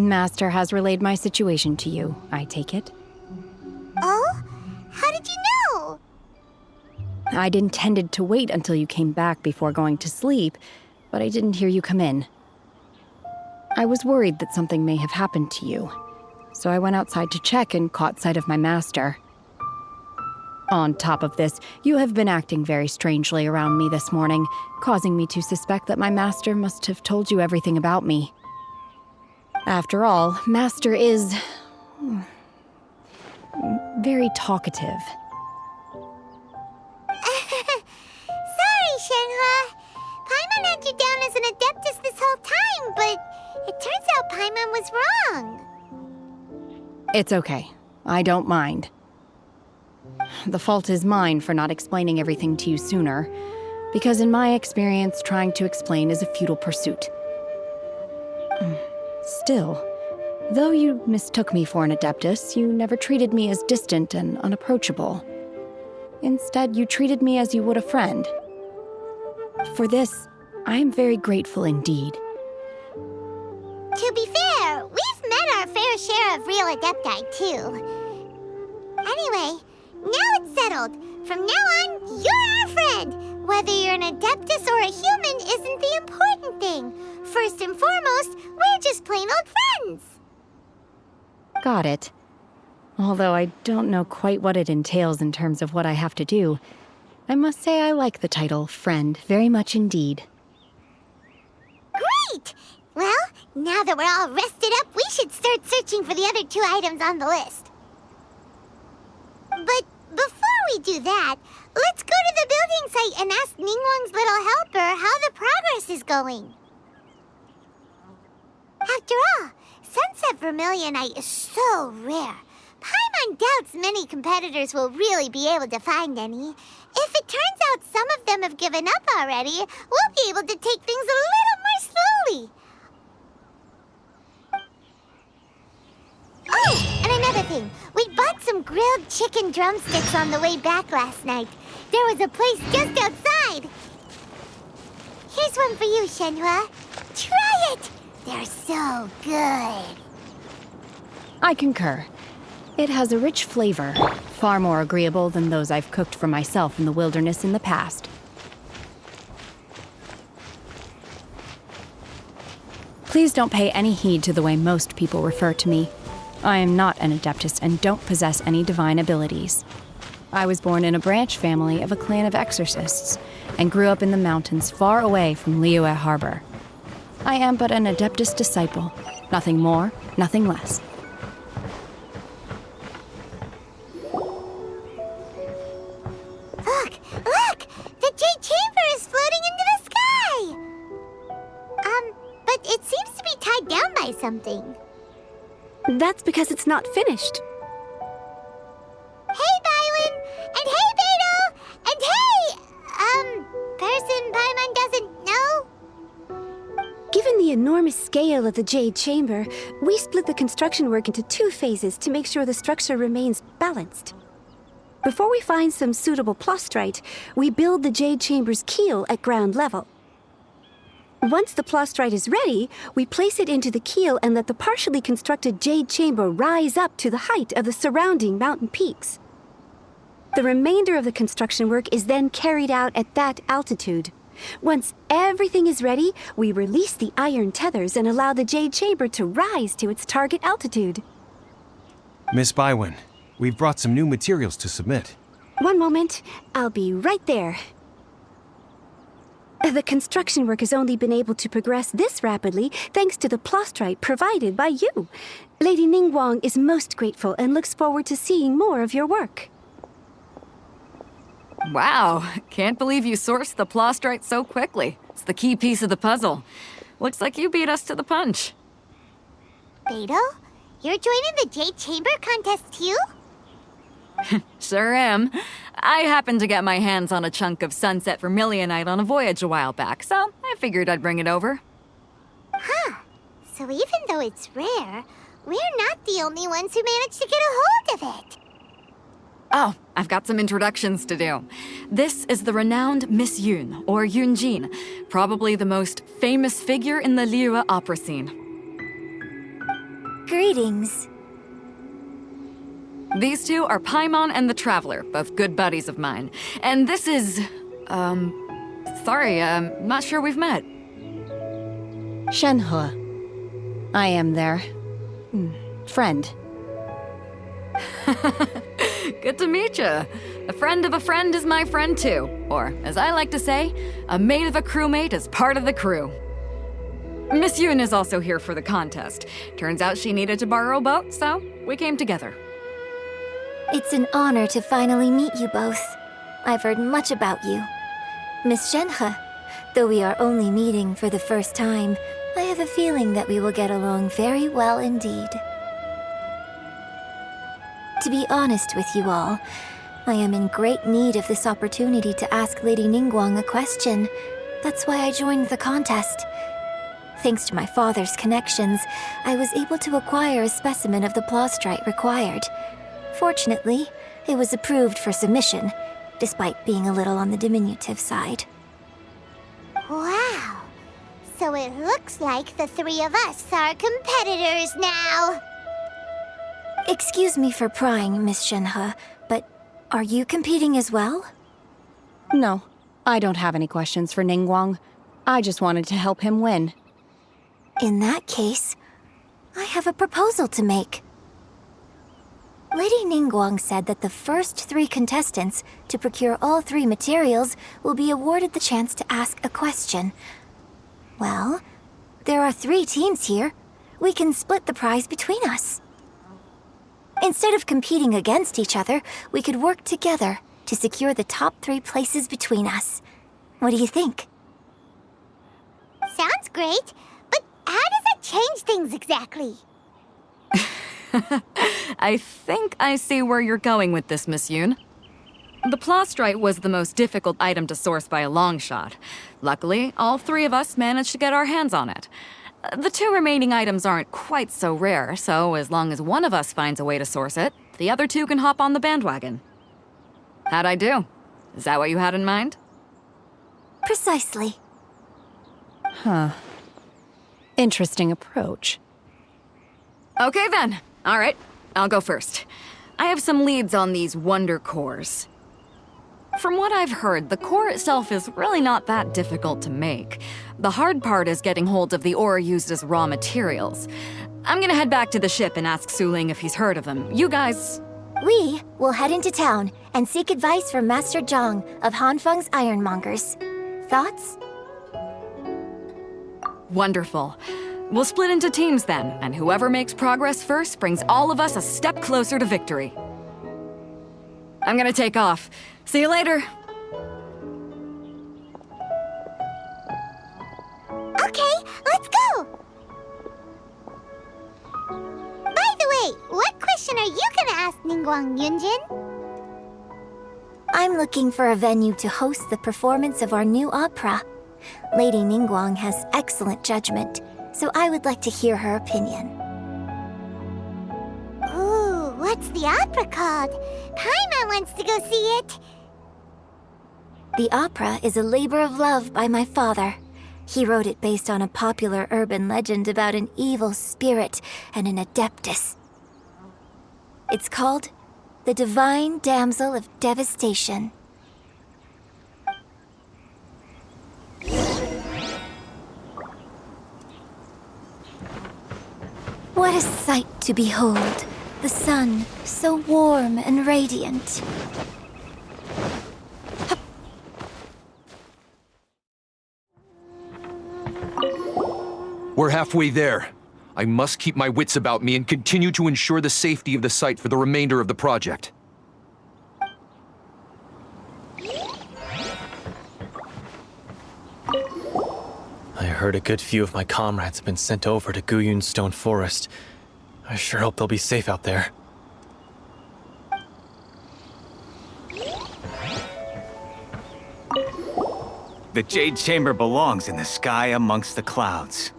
Master has relayed my situation to you, I take it. Oh? How did you know? I'd intended to wait until you came back before going to sleep, but I didn't hear you come in. I was worried that something may have happened to you, so I went outside to check and caught sight of my master. On top of this, you have been acting very strangely around me this morning, causing me to suspect that my master must have told you everything about me. After all, Master is very talkative. Sorry, Shenhe. Paimon had you down as an Adeptus this whole time, but it turns out Paimon was wrong. It's okay. I don't mind. The fault is mine for not explaining everything to you sooner, because in my experience, trying to explain is a futile pursuit. Still, though you mistook me for an Adeptus, you never treated me as distant and unapproachable. Instead, you treated me as you would a friend. For this, I am very grateful indeed. To be fair, we've met our fair share of real Adepti, too. Anyway, now it's settled. From now on, you're our friend. Whether you're an Adeptus or a human isn't the important thing. First and foremost, we're just plain old friends. Got it. Although I don't know quite what it entails in terms of what I have to do, I must say I like the title Friend very much indeed. Great! Well, now that we're all rested up, we should start searching for the other 2 items on the list. But before we do that, let's go to the building site and ask Ningguang's little helper how the progress is going. After all, Sunset Vermilionite is so rare. Paimon doubts many competitors will really be able to find any. If it turns out some of them have given up already, we'll be able to take things a little more slowly. Oh, and another thing. We bought some grilled chicken drumsticks on the way back last night. There was a place just outside. Here's one for you, Shenhe. Try it! They're so good. I concur. It has a rich flavor, far more agreeable than those I've cooked for myself in the wilderness in the past. Please don't pay any heed to the way most people refer to me. I am not an Adeptus and don't possess any divine abilities. I was born in a branch family of a clan of exorcists and grew up in the mountains far away from Liyue Harbor. I am but an Adeptus disciple, nothing more, nothing less. Look! The Jade Chamber is floating into the sky! But it seems to be tied down by something. That's because it's not finished. Hey, Bywin! And hey, Beto! And hey, person Paimon doesn't know? Given the enormous scale of the Jade Chamber, we split the construction work into 2 phases to make sure the structure remains balanced. Before we find some suitable plastrite, we build the Jade Chamber's keel at ground level. Once the plastrite is ready, we place it into the keel and let the partially constructed Jade Chamber rise up to the height of the surrounding mountain peaks. The remainder of the construction work is then carried out at that altitude. Once everything is ready, we release the iron tethers and allow the Jade Chamber to rise to its target altitude. Miss Bywin, we've brought some new materials to submit. One moment, I'll be right there. The construction work has only been able to progress this rapidly thanks to the plastrite provided by you. Lady Ningguang is most grateful and looks forward to seeing more of your work. Wow, can't believe you sourced the plastrite so quickly. It's the key piece of the puzzle. Looks like you beat us to the punch. Beto, you're joining the Jade Chamber contest too? Sure am. I happened to get my hands on a chunk of sunset vermilionite on a voyage a while back, so I figured I'd bring it over. Huh. So even though it's rare, we're not the only ones who managed to get a hold of it. Oh, I've got some introductions to do. This is the renowned Miss Yun, or Yunjin, probably the most famous figure in the Liyue opera scene. Greetings. These two are Paimon and the Traveler, both good buddies of mine. And this is... sorry, not sure we've met. Shenhe. I am their... friend. Good to meet you. A friend of a friend is my friend too. Or, as I like to say, a mate of a crewmate is part of the crew. Miss Yun is also here for the contest. Turns out she needed to borrow a boat, so we came together. It's an honor to finally meet you both. I've heard much about you. Miss Shenhe, though we are only meeting for the first time, I have a feeling that we will get along very well indeed. To be honest with you all, I am in great need of this opportunity to ask Lady Ningguang a question. That's why I joined the contest. Thanks to my father's connections, I was able to acquire a specimen of the plaustrite required. Fortunately, it was approved for submission, despite being a little on the diminutive side. Wow. So it looks like the three of us are competitors now. Excuse me for prying, Miss Shenhe, but are you competing as well? No, I don't have any questions for Ningguang. I just wanted to help him win. In that case, I have a proposal to make. Lady Ningguang said that the first 3 contestants to procure all 3 materials will be awarded the chance to ask a question. Well, there are 3 teams here. We can split the prize between us. Instead of competing against each other, we could work together to secure the top 3 places between us. What do you think? Sounds great, but how does that change things exactly? I think I see where you're going with this, Miss Yun. The plaustrite was the most difficult item to source by a long shot. Luckily, all 3 of us managed to get our hands on it. The 2 remaining items aren't quite so rare, so as long as one of us finds a way to source it, the other 2 can hop on the bandwagon. How'd I do? Is that what you had in mind? Precisely. Huh. Interesting approach. Okay then. All right, I'll go first. I have some leads on these wonder cores. From what I've heard, the core itself is really not that difficult to make. The hard part is getting hold of the ore used as raw materials. I'm gonna head back to the ship and ask Suling if he's heard of them. You guys... We will head into town and seek advice from Master Zhong of Hanfeng's Ironmongers. Thoughts? Wonderful. We'll split into teams then, and whoever makes progress first brings all of us a step closer to victory. I'm gonna take off. See you later. Okay, let's go! By the way, what question are you gonna ask Ningguang, Yunjin? I'm looking for a venue to host the performance of our new opera. Lady Ningguang has excellent judgment, so I would like to hear her opinion. Ooh, what's the opera called? Paimon wants to go see it. The opera is a labor of love by my father. He wrote it based on a popular urban legend about an evil spirit and an adeptus. It's called The Divine Damsel of Devastation. What a sight to behold! The sun, so warm and radiant. We're halfway there. I must keep my wits about me and continue to ensure the safety of the site for the remainder of the project. I heard a good few of my comrades have been sent over to Guyun Stone Forest. I sure hope they'll be safe out there. The Jade Chamber belongs in the sky amongst the clouds.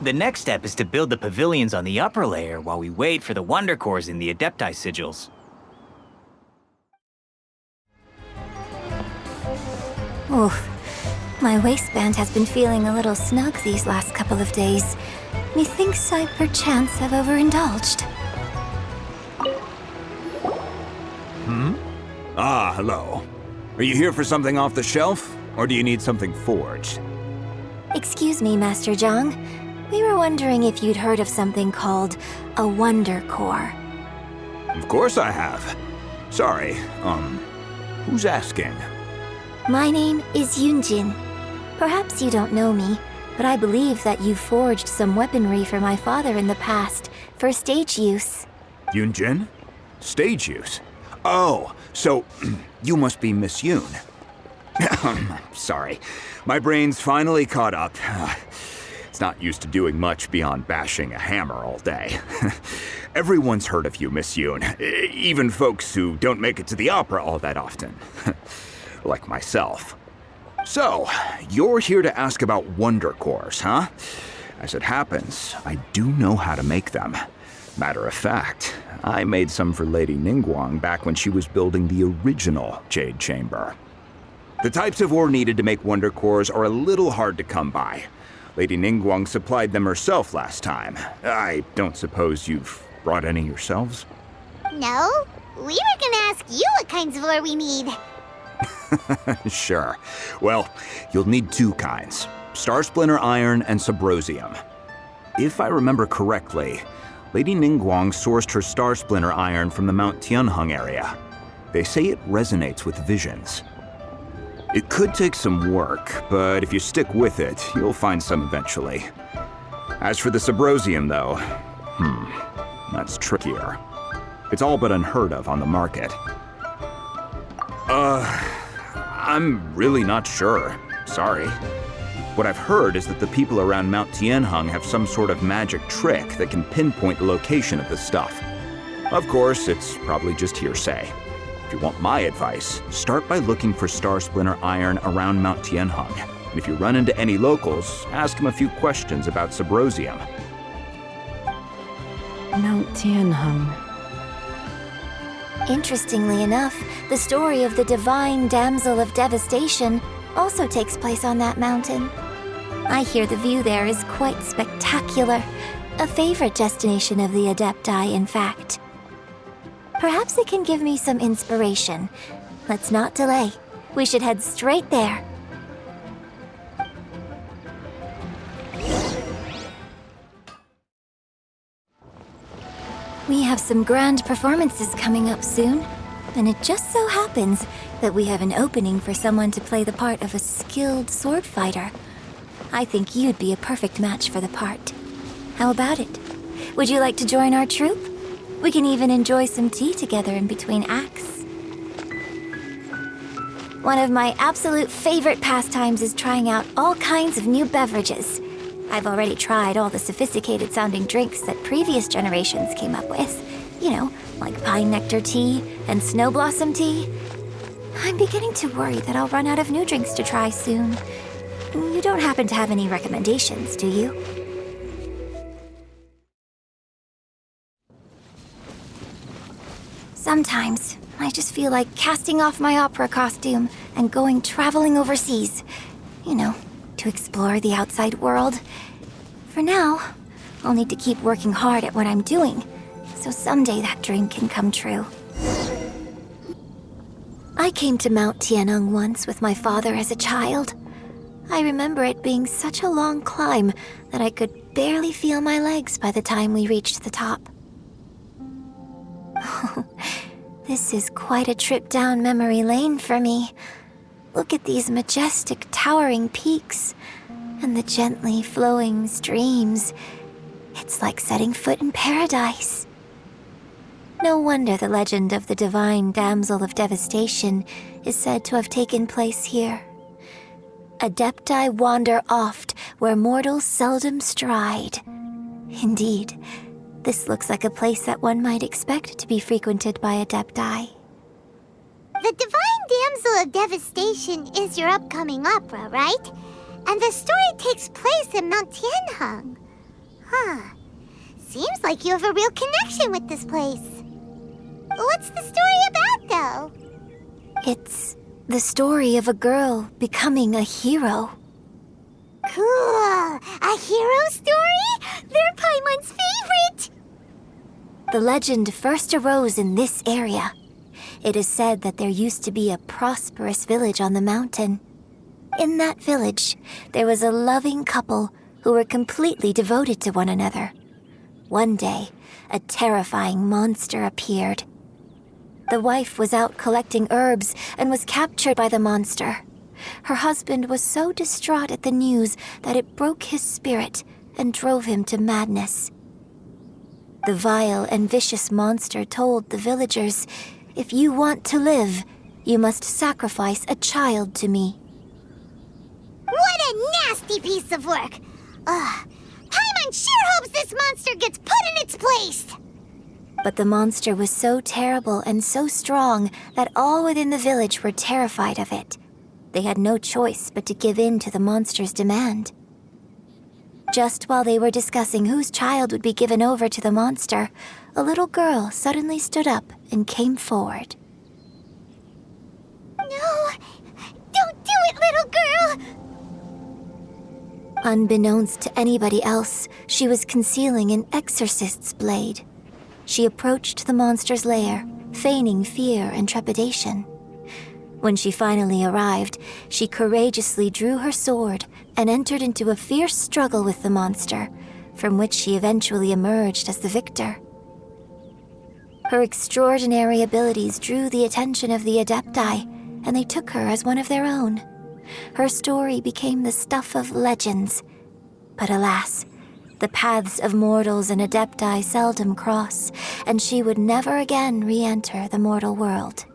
The next step is to build the pavilions on the upper layer while we wait for the wonder cores in the Adepti sigils. Oof. My waistband has been feeling a little snug these last couple of days. Methinks I perchance have overindulged. Ah, hello. Are you here for something off the shelf, or do you need something forged? Excuse me, Master Zhang. We were wondering if you'd heard of something called a Wonder Core. Of course I have. Sorry, who's asking? My name is Yunjin. Perhaps you don't know me, but I believe that you forged some weaponry for my father in the past, for stage use. Yunjin? Stage use? Oh, so you must be Miss Yun. Sorry, my brain's finally caught up. It's not used to doing much beyond bashing a hammer all day. Everyone's heard of you, Miss Yun, even folks who don't make it to the opera all that often. Like myself. So, you're here to ask about Wonder Cores, huh? As it happens, I do know how to make them. Matter of fact, I made some for Lady Ningguang back when she was building the original Jade Chamber. The types of ore needed to make Wonder Cores are a little hard to come by. Lady Ningguang supplied them herself last time. I don't suppose you've brought any yourselves? No, we were gonna ask you what kinds of ore we need. Sure. Well, you'll need two kinds. Star Splinter Iron and Subrosium. If I remember correctly, Lady Ningguang sourced her Star Splinter Iron from the Mount Tianheng area. They say it resonates with visions. It could take some work, but if you stick with it, you'll find some eventually. As for the Subrosium, though, that's trickier. It's all but unheard of on the market. I'm really not sure. Sorry. What I've heard is that the people around Mount Tianheng have some sort of magic trick that can pinpoint the location of the stuff. Of course, it's probably just hearsay. If you want my advice, start by looking for Star Splinter Iron around Mount Tianheng. And if you run into any locals, ask them a few questions about Subrosium. Mount Tianheng. Interestingly enough, the story of the divine damsel of devastation also takes place on that mountain. I hear the view there is quite spectacular. A favorite destination of the Adepti, in fact. Perhaps it can give me some inspiration. Let's not delay. We should head straight there. We have some grand performances coming up soon, and it just so happens that we have an opening for someone to play the part of a skilled sword fighter. I think you'd be a perfect match for the part. How about it? Would you like to join our troupe? We can even enjoy some tea together in between acts. One of my absolute favorite pastimes is trying out all kinds of new beverages. I've already tried all the sophisticated-sounding drinks that previous generations came up with. You know, like pine nectar tea and snow blossom tea. I'm beginning to worry that I'll run out of new drinks to try soon. You don't happen to have any recommendations, do you? Sometimes, I just feel like casting off my opera costume and going traveling overseas. You know, to explore the outside world. For now, I'll need to keep working hard at what I'm doing, so someday that dream can come true. I came to Mount Tianheng once with my father as a child. I remember it being such a long climb that I could barely feel my legs by the time we reached the top. This is quite a trip down memory lane for me. Look at these majestic, towering peaks, and the gently flowing streams. It's like setting foot in paradise. No wonder the legend of the divine damsel of devastation is said to have taken place here. Adepti wander oft where mortals seldom stride. Indeed, this looks like a place that one might expect to be frequented by Adepti. The Divine Damsel of Devastation is your upcoming opera, right? And the story takes place in Mount Tianheng. Huh. Seems like you have a real connection with this place. What's the story about, though? It's The story of a girl becoming a hero. Cool! A hero story? They're Paimon's favorite! The legend first arose in this area. It is said that there used to be a prosperous village on the mountain. In that village, there was a loving couple who were completely devoted to one another. One day, a terrifying monster appeared. The wife was out collecting herbs and was captured by the monster. Her husband was so distraught at the news that it broke his spirit and drove him to madness. The vile and vicious monster told the villagers, "If you want to live, you must sacrifice a child to me." What a nasty piece of work! Ugh. Paimon sure hopes this monster gets put in its place! But the monster was so terrible and so strong that all within the village were terrified of it. They had no choice but to give in to the monster's demand. Just while they were discussing whose child would be given over to the monster, a little girl suddenly stood up and came forward. No! Don't do it, little girl! Unbeknownst to anybody else, she was concealing an exorcist's blade. She approached the monster's lair, feigning fear and trepidation. When she finally arrived, she courageously drew her sword and entered into a fierce struggle with the monster, from which she eventually emerged as the victor. Her extraordinary abilities drew the attention of the Adepti, and they took her as one of their own. Her story became the stuff of legends. But alas, the paths of mortals and Adepti seldom cross, and she would never again re-enter the mortal world.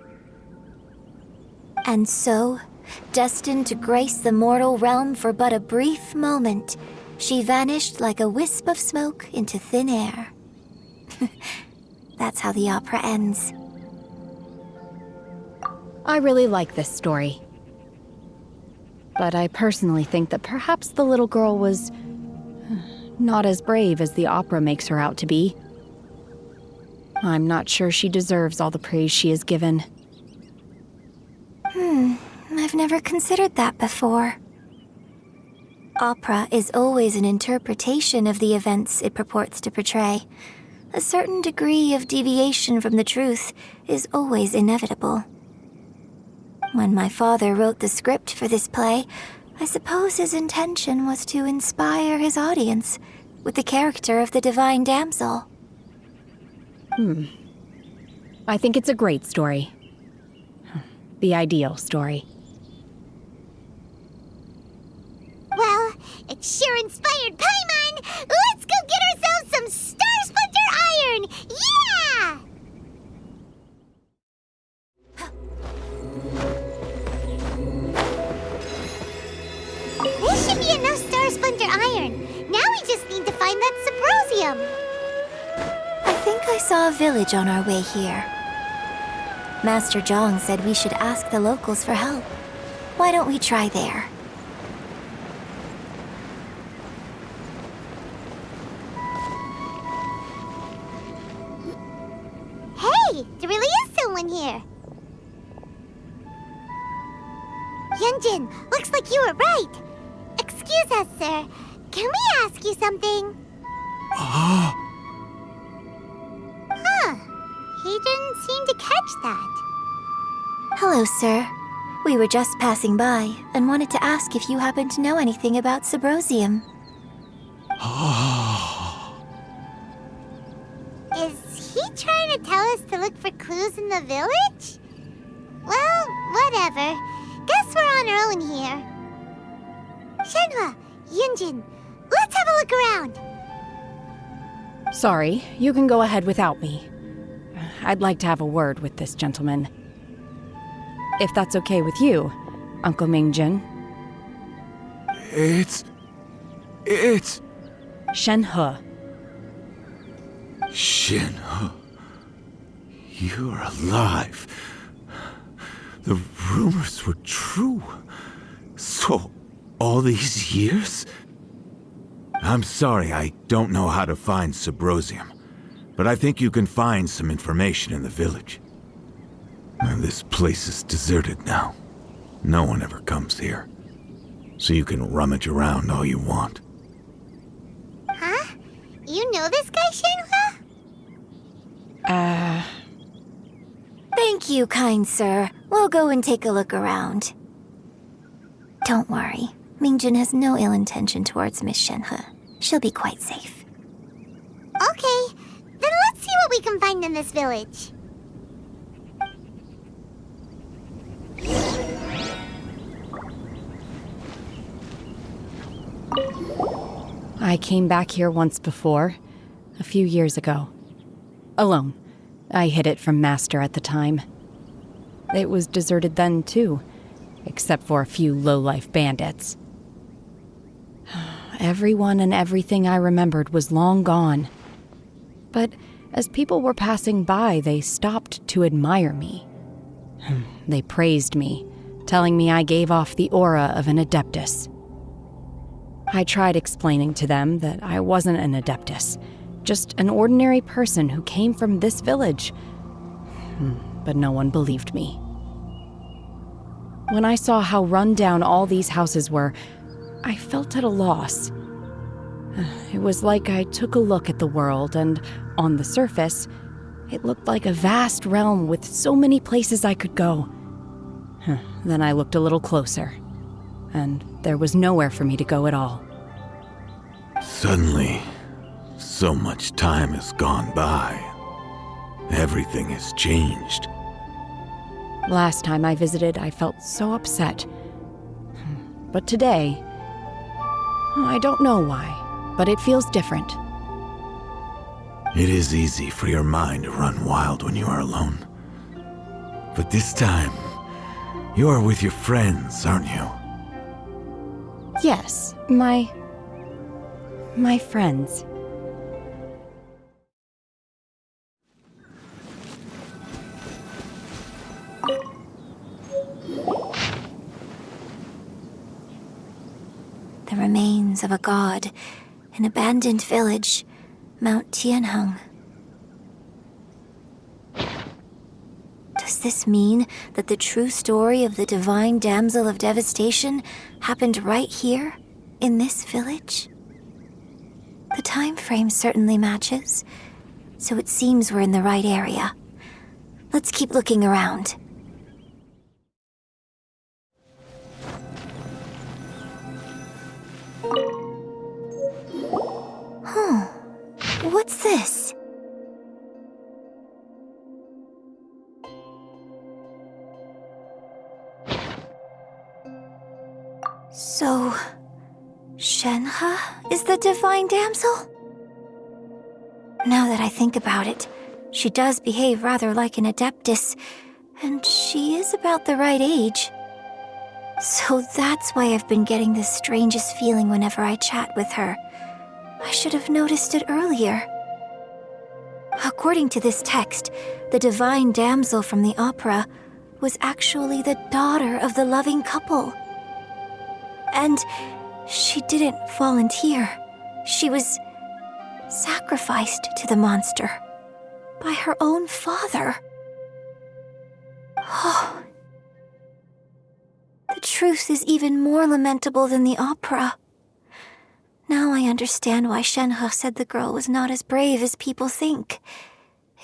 And so, destined to grace the mortal realm for but a brief moment, she vanished like a wisp of smoke into thin air. That's how the opera ends. I really like this story. But I personally think that perhaps the little girl was not as brave as the opera makes her out to be. I'm not sure she deserves all the praise she is given. I've never considered that before. Opera is always an interpretation of the events it purports to portray. A certain degree of deviation from the truth is always inevitable. When my father wrote the script for this play, I suppose his intention was to inspire his audience with the character of the divine damsel. I think it's a great story. The ideal story. Well, it sure inspired Paimon! Let's go get ourselves some Star Splinter Iron! Yeah! This should be enough Star Splinter Iron. Now we just need to find that Subrosium. I think I saw a village on our way here. Master Zhong said we should ask the locals for help. Why don't we try there? Hey, there really is someone here. Yunjin, looks like you were right. Excuse us, sir. Can we ask you something? Huh. He didn't seem to catch that. Hello, sir. We were just passing by and wanted to ask if you happen to know anything about Subrosium. Is he trying to tell us to look for clues in the village? Well, whatever. Guess we're on our own here. Shenhe, Yunjin, let's have a look around. Sorry, you can go ahead without me. I'd like to have a word with this gentleman. If that's okay with you, Uncle Mingjin. It's... Shenhe. Shenhe. You're alive. The rumors were true. So, all these years? I'm sorry, I don't know how to find Subrosium, but I think you can find some information in the village. And this place is deserted now. No one ever comes here, so you can rummage around all you want. Huh? You know this guy, Shenhe? Thank you, kind sir. We'll go and take a look around. Don't worry. Mingjin has no ill intention towards Miss Shenhe. She'll be quite safe. Okay, then let's see what we can find in this village. I came back here once before, a few years ago. Alone. I hid it from Master at the time. It was deserted then, too, except for a few low-life bandits. Everyone and everything I remembered was long gone. But as people were passing by, they stopped to admire me. They praised me, telling me I gave off the aura of an Adeptus. I tried explaining to them that I wasn't an Adeptus, just an ordinary person who came from this village. But no one believed me. When I saw how run down all these houses were, I felt at a loss. It was like I took a look at the world, and on the surface, it looked like a vast realm with so many places I could go. Then I looked a little closer, and there was nowhere for me to go at all. Suddenly, so much time has gone by. Everything has changed. Last time I visited, I felt so upset. But today, I don't know why, but it feels different. It is easy for your mind to run wild when you are alone. But this time, you are with your friends, aren't you? Yes, my friends. The remains of a god, an abandoned village, Mount Tianheng. Does this mean that the true story of the divine damsel of devastation happened right here, in this village? The time frame certainly matches, so it seems we're in the right area. Let's keep looking around. What's this? So, Shenhe is the divine damsel? Now that I think about it, she does behave rather like an Adeptus, and she is about the right age. So that's why I've been getting the strangest feeling whenever I chat with her. I should have noticed it earlier. According to this text, the divine damsel from the opera was actually the daughter of the loving couple. And she didn't volunteer. She was sacrificed to the monster by her own father. Oh. The truth is even more lamentable than the opera. Now I understand why Shenhe said the girl was not as brave as people think.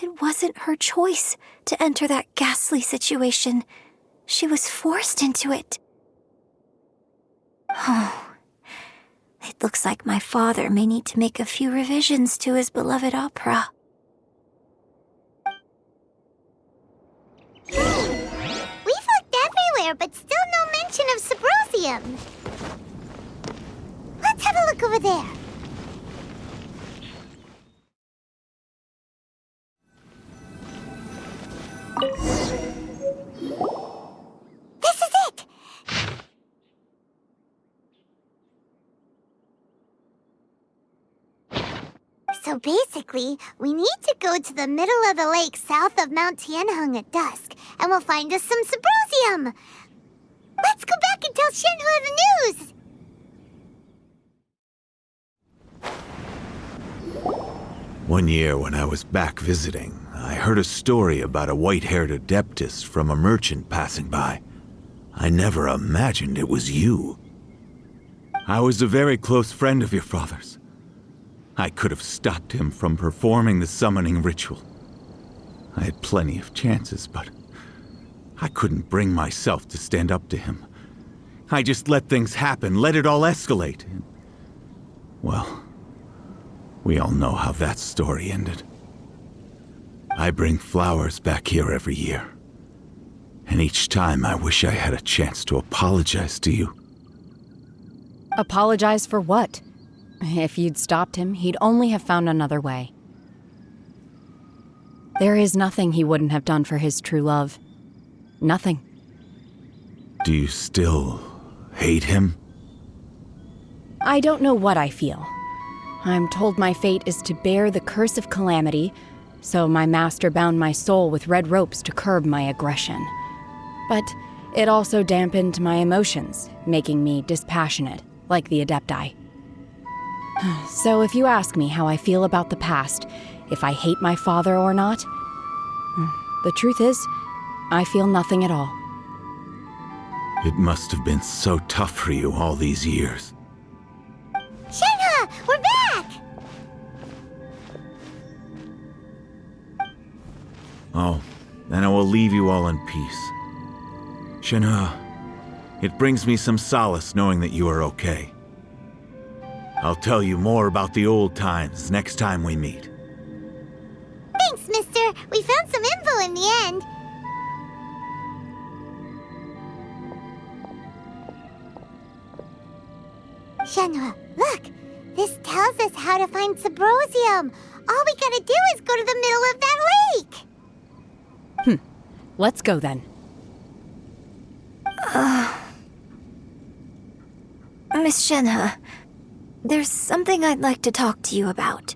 It wasn't her choice to enter that ghastly situation. She was forced into it. Oh, it looks like my father may need to make a few revisions to his beloved opera. We've looked everywhere, but still no mention of Symposium. Let's have a look over there. This is it! So basically, we need to go to the middle of the lake south of Mount Tianheng at dusk, and we'll find us some Symposium! Let's go back and tell Shenhe the news! One year when I was back visiting, I heard a story about a white-haired Adeptus from a merchant passing by. I never imagined it was you. I was a very close friend of your father's. I could have stopped him from performing the summoning ritual. I had plenty of chances, but I couldn't bring myself to stand up to him. I just let things happen, let it all escalate. Well, we all know how that story ended. I bring flowers back here every year. And each time I wish I had a chance to apologize to you. Apologize for what? If you'd stopped him, he'd only have found another way. There is nothing he wouldn't have done for his true love. Nothing. Do you still hate him? I don't know what I feel. I'm told my fate is to bear the curse of calamity, so my master bound my soul with red ropes to curb my aggression. But it also dampened my emotions, making me dispassionate, like the Adepti. So if you ask me how I feel about the past, if I hate my father or not, the truth is, I feel nothing at all. It must have been so tough for you all these years. Shenhe, we're back! Oh, then I will leave you all in peace. Shenhe, it brings me some solace knowing that you are okay. I'll tell you more about the old times next time we meet. Thanks, mister. We found some info in the end. Shenhe, look! This tells us how to find Subrosium. All we gotta do is go to the middle of that lake! Let's go then. Miss Shenhe, there's something I'd like to talk to you about.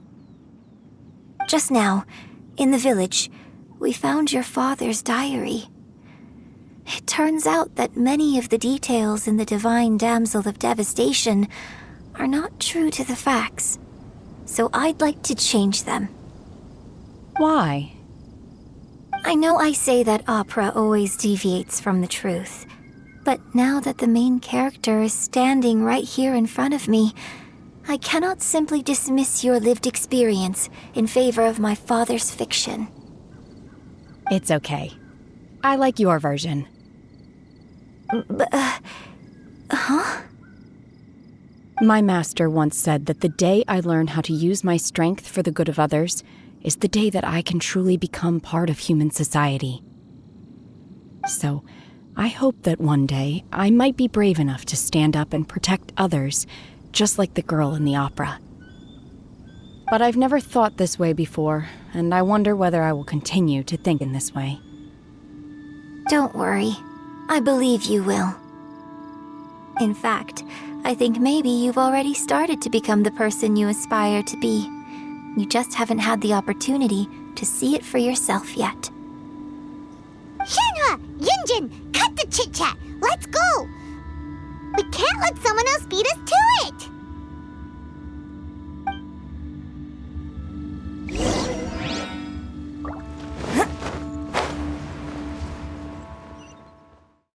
Just now, in the village, we found your father's diary. It turns out that many of the details in the Divine Damsel of Devastation are not true to the facts, so I'd like to change them. Why? I know I say that opera always deviates from the truth, but now that the main character is standing right here in front of me, I cannot simply dismiss your lived experience in favor of my father's fiction. It's okay. I like your version. Huh? My master once said that the day I learn how to use my strength for the good of others is the day that I can truly become part of human society. So, I hope that one day I might be brave enough to stand up and protect others, just like the girl in the opera. But I've never thought this way before, and I wonder whether I will continue to think in this way. Don't worry. I believe you will. In fact, I think maybe you've already started to become the person you aspire to be. You just haven't had the opportunity to see it for yourself yet. Shenhe! Yunjin! Cut the chit-chat! Let's go! We can't let someone else beat us to it!